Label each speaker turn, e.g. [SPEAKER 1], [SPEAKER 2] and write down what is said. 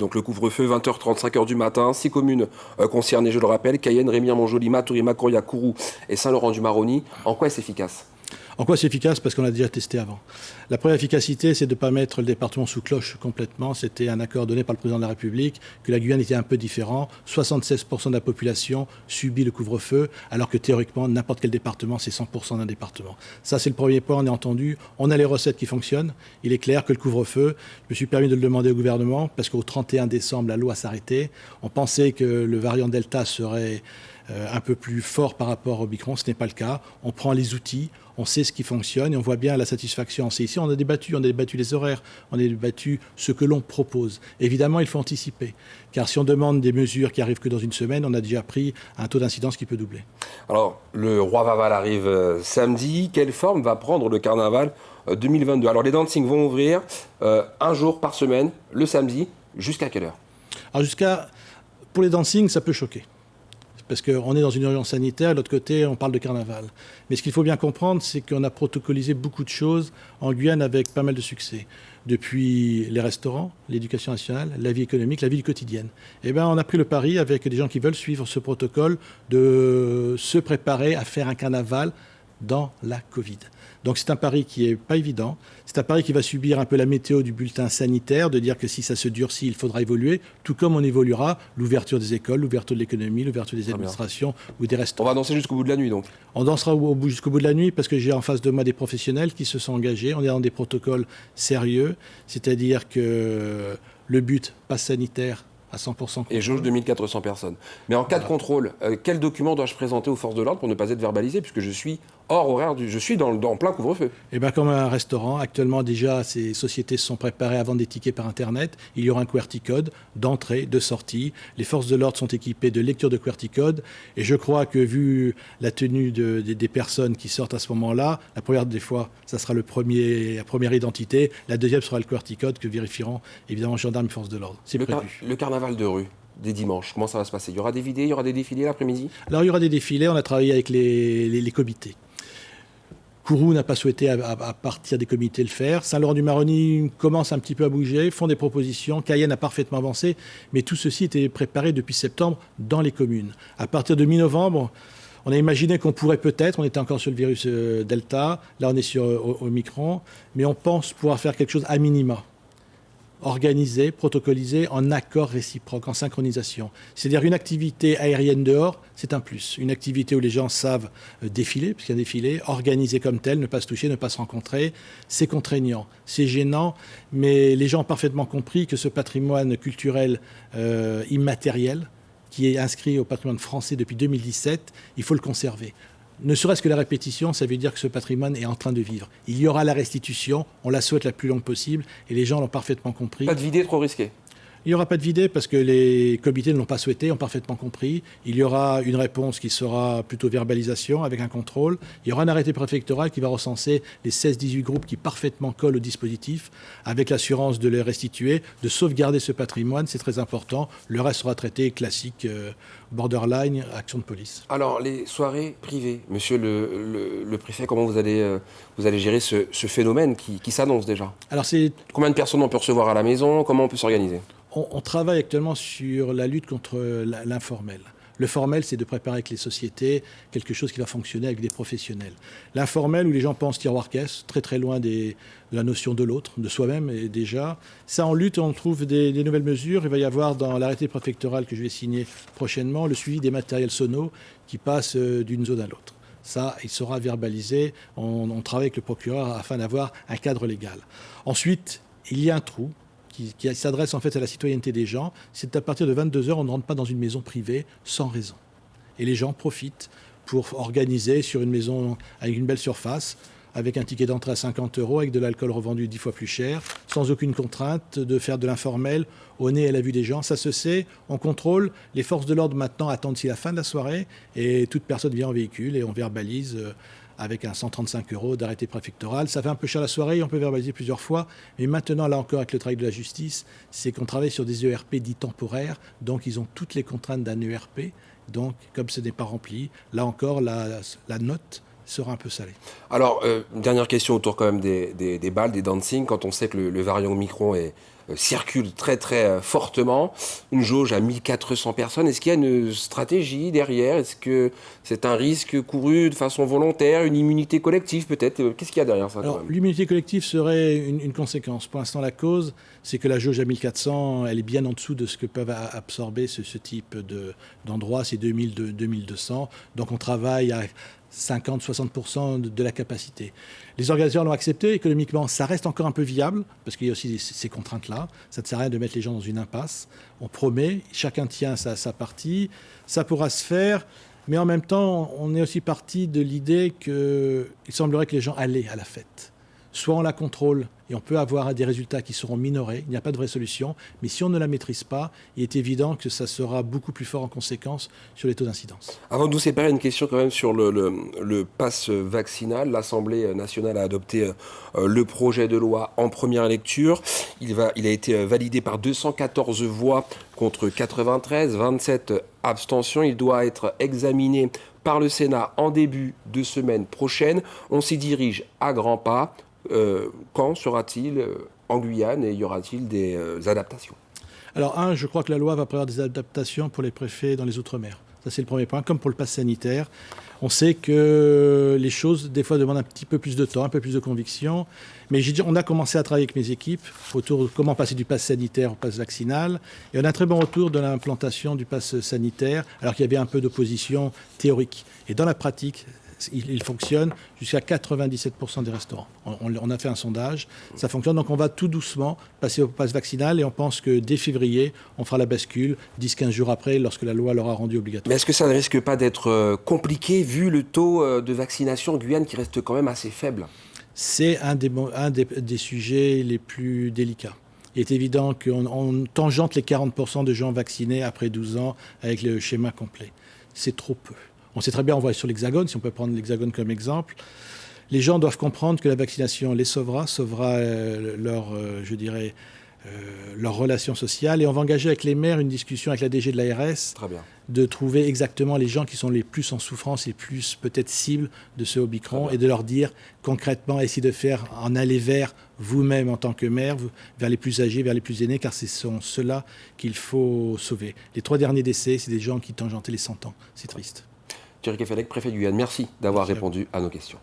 [SPEAKER 1] donc le couvre-feu, 20h30, 5h du matin, 6 communes concernées, je le rappelle, Cayenne, Rémire, Montjoly, Matoury, Macroya, Kourou et Saint-Laurent-du-Maroni. En quoi est-ce efficace ?
[SPEAKER 2] En quoi c'est efficace ? Parce qu'on a déjà testé avant. La première efficacité, c'est de ne pas mettre le département sous cloche complètement. C'était un accord donné par le président de la République, que la Guyane était un peu différent. 76% de la population subit le couvre-feu, alors que théoriquement, n'importe quel département, c'est 100% d'un département. Ça, c'est le premier point, on est entendu. On a les recettes qui fonctionnent. Il est clair que le couvre-feu, je me suis permis de le demander au gouvernement, parce qu'au 31 décembre, la loi s'arrêtait. On pensait que le variant Delta serait un peu plus fort par rapport au Omicron. Ce n'est pas le cas. On prend les outils, on sait ce qui fonctionne et on voit bien la satisfaction. C'est ici, on a débattu les horaires, on a débattu ce que l'on propose. Évidemment, il faut anticiper, car si on demande des mesures qui arrivent que dans une semaine, on a déjà pris un taux d'incidence qui peut doubler.
[SPEAKER 1] Alors, le Roi Vaval arrive samedi. Quelle forme va prendre le carnaval 2022 ? Alors, les dancing vont ouvrir un jour par semaine, le samedi, jusqu'à quelle heure ?
[SPEAKER 2] Alors pour les dancing, ça peut choquer. Parce qu'on est dans une urgence sanitaire, de l'autre côté, on parle de carnaval. Mais ce qu'il faut bien comprendre, c'est qu'on a protocolisé beaucoup de choses en Guyane avec pas mal de succès. Depuis les restaurants, l'éducation nationale, la vie économique, la vie quotidienne. On a pris le pari avec des gens qui veulent suivre ce protocole de se préparer à faire un carnaval dans la Covid. Donc c'est un pari qui n'est pas évident. C'est un pari qui va subir un peu la météo du bulletin sanitaire, de dire que si ça se durcit, il faudra évoluer, tout comme on évoluera l'ouverture des écoles, l'ouverture de l'économie, l'ouverture des administrations ou des restaurants.
[SPEAKER 1] On va danser jusqu'au bout de la nuit, donc ?
[SPEAKER 2] On dansera jusqu'au bout de la nuit parce que j'ai en face de moi des professionnels qui se sont engagés. On est dans des protocoles sérieux, c'est-à-dire que le but, passe sanitaire, à 100% contrôle.
[SPEAKER 1] Et jauge de 1400 personnes. Mais en cas de contrôle, quel document dois-je présenter aux forces de l'ordre pour ne pas être verbalisé, puisque je suis hors horaire, je suis dans plein couvre-feu ?
[SPEAKER 2] Comme un restaurant, actuellement déjà, ces sociétés se sont préparées à vendre des tickets par Internet. Il y aura un QWERTY code d'entrée, de sortie. Les forces de l'ordre sont équipées de lecture de QWERTY code. Et je crois que vu la tenue des personnes qui sortent à ce moment-là, la première des fois, ça sera la première identité. La deuxième sera le QWERTY code que vérifieront évidemment gendarmes et forces de l'ordre. C'est prévu.
[SPEAKER 1] Le carnaval de rue des dimanches, comment ça va se passer ? Il y aura des vidéos, il y aura des défilés l'après-midi ?
[SPEAKER 2] Alors il y aura des défilés, on a travaillé avec les comités. Kourou n'a pas souhaité à partir des comités le faire. Saint-Laurent-du-Maroni commence un petit peu à bouger, font des propositions. Cayenne a parfaitement avancé, mais tout ceci était préparé depuis septembre dans les communes. À partir de mi-novembre, on a imaginé qu'on pourrait peut-être, on était encore sur le virus Delta, là on est sur Omicron, mais on pense pouvoir faire quelque chose à minima. Organisé, protocolisé, en accord réciproque, en synchronisation. C'est-à-dire une activité aérienne dehors, c'est un plus. Une activité où les gens savent défiler, puisqu'il y a un défilé, organisé comme tel, ne pas se toucher, ne pas se rencontrer, c'est contraignant, c'est gênant, mais les gens ont parfaitement compris que ce patrimoine culturel immatériel, qui est inscrit au patrimoine français depuis 2017, il faut le conserver. Ne serait-ce que la répétition, ça veut dire que ce patrimoine est en train de vivre. Il y aura la restitution, on la souhaite la plus longue possible, et les gens l'ont parfaitement compris.
[SPEAKER 1] Pas de vidéo trop risquée ?
[SPEAKER 2] Il n'y aura pas de vidéo parce que les comités ne l'ont pas souhaité, ont parfaitement compris. Il y aura une réponse qui sera plutôt verbalisation avec un contrôle. Il y aura un arrêté préfectoral qui va recenser les 16-18 groupes qui parfaitement collent au dispositif avec l'assurance de les restituer, de sauvegarder ce patrimoine, c'est très important. Le reste sera traité classique, borderline, action de police.
[SPEAKER 1] Alors, les soirées privées, monsieur le préfet, comment vous allez gérer ce phénomène qui s'annonce déjà ?
[SPEAKER 2] Alors,
[SPEAKER 1] combien de personnes on peut recevoir à la maison ? Comment on peut s'organiser ?
[SPEAKER 2] On travaille actuellement sur la lutte contre l'informel. Le formel, c'est de préparer avec les sociétés quelque chose qui va fonctionner avec des professionnels. L'informel, où les gens pensent tiroir-caisse, très très loin de la notion de l'autre, de soi-même, et déjà. Ça, en lutte, on trouve des nouvelles mesures. Il va y avoir dans l'arrêté préfectoral que je vais signer prochainement le suivi des matériels sonos qui passent d'une zone à l'autre. Ça, il sera verbalisé. On travaille avec le procureur afin d'avoir un cadre légal. Ensuite, il y a un trou qui s'adresse en fait à la citoyenneté des gens, c'est à partir de 22h, on ne rentre pas dans une maison privée sans raison. Et les gens profitent pour organiser sur une maison avec une belle surface, avec un ticket d'entrée à 50 €, avec de l'alcool revendu 10 fois plus cher, sans aucune contrainte de faire de l'informel au nez et à la vue des gens. Ça se sait, on contrôle. Les forces de l'ordre maintenant attendent si la fin de la soirée et toute personne vient en véhicule et on verbalise avec un 135 € d'arrêté préfectoral. Ça fait un peu cher la soirée, on peut verbaliser plusieurs fois. Mais maintenant, là encore, avec le travail de la justice, c'est qu'on travaille sur des ERP dits temporaires. Donc, ils ont toutes les contraintes d'un ERP. Donc, comme ce n'est pas rempli, là encore, la note sera un peu salée.
[SPEAKER 1] Alors, dernière question autour quand même des balles, des dancing. Quand on sait que le variant Omicron est circule très très fortement. Une jauge à 1400 personnes. Est-ce qu'il y a une stratégie derrière? Est-ce que c'est un risque couru de façon volontaire, une immunité collective peut-être? Qu'est-ce qu'il y a derrière ça?
[SPEAKER 2] Alors, l'immunité collective serait une conséquence. Pour l'instant, la cause, c'est que la jauge à 1400, elle est bien en dessous de ce que peuvent absorber ce type d'endroits, c'est 2200. Donc on travaille à 50-60% de la capacité. Les organisateurs l'ont accepté. Économiquement, ça reste encore un peu viable, parce qu'il y a aussi ces contraintes-là. Ça ne sert à rien de mettre les gens dans une impasse. On promet, chacun tient sa partie. Ça pourra se faire, mais en même temps, on est aussi parti de l'idée qu'il semblerait que les gens allaient à la fête. Soit on la contrôle et on peut avoir des résultats qui seront minorés, il n'y a pas de vraie solution, mais si on ne la maîtrise pas, il est évident que ça sera beaucoup plus fort en conséquence sur les taux d'incidence.
[SPEAKER 1] Avant de nous séparer, une question quand même sur le pass vaccinal. L'Assemblée nationale a adopté le projet de loi en première lecture. Il a été validé par 214 voix contre 93, 27 abstentions. Il doit être examiné par le Sénat en début de semaine prochaine. On s'y dirige à grands pas. Quand sera-t-il en Guyane et y aura-t-il des adaptations?
[SPEAKER 2] Alors, je crois que la loi va prévoir des adaptations pour les préfets dans les Outre-mer. Ça, c'est le premier point. Comme pour le pass sanitaire, on sait que les choses, des fois, demandent un petit peu plus de temps, un peu plus de conviction. Mais on a commencé à travailler avec mes équipes autour de comment passer du pass sanitaire au pass vaccinal. Et on a un très bon retour de l'implantation du pass sanitaire, alors qu'il y avait un peu d'opposition théorique. Et dans la pratique, il fonctionne jusqu'à 97% des restaurants. On a fait un sondage, ça fonctionne. Donc on va tout doucement passer au pass vaccinal et on pense que dès février, on fera la bascule 10-15 jours après, lorsque la loi l'aura rendu obligatoire.
[SPEAKER 1] Mais est-ce que ça ne risque pas d'être compliqué vu le taux de vaccination en Guyane qui reste quand même assez faible?
[SPEAKER 2] C'est un des sujets les plus délicats. Il est évident qu'on tangente les 40% de gens vaccinés après 12 ans avec le schéma complet. C'est trop peu. On sait très bien, on voit sur l'Hexagone, si on peut prendre l'Hexagone comme exemple, les gens doivent comprendre que la vaccination les sauvera leur relation sociale. Et on va engager avec les maires une discussion avec la DG de l'ARS de trouver exactement les gens qui sont les plus en souffrance, les plus peut-être cibles de ce Omicron et de leur dire concrètement, essayez de en aller vers vous-même en tant que maire, vers les plus âgés, vers les plus aînés, car ce sont ceux-là qu'il faut sauver. Les 3 derniers décès, c'est des gens qui tangentaient les 100 ans. C'est triste.
[SPEAKER 1] Thierry Kefelec, préfet de Guyane, merci d'avoir répondu à nos questions.